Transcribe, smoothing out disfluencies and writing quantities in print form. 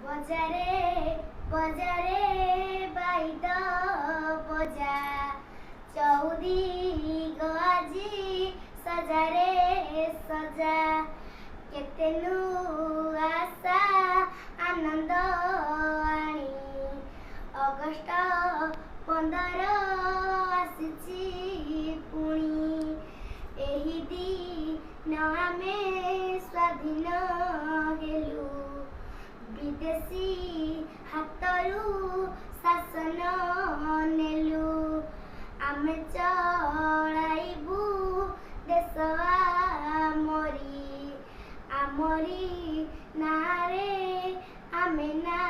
बजारे बजारे बाइद बजा चौदी गजी सजारे सजा केतेनु आशा आनंद आनी अगस्ट 15 आसी पुणी एही दिन आमे स्वाधीन हेलु विदेशी हाथरू शासन नेलु आमे चलाइबू देश आमरी नारे आमे ना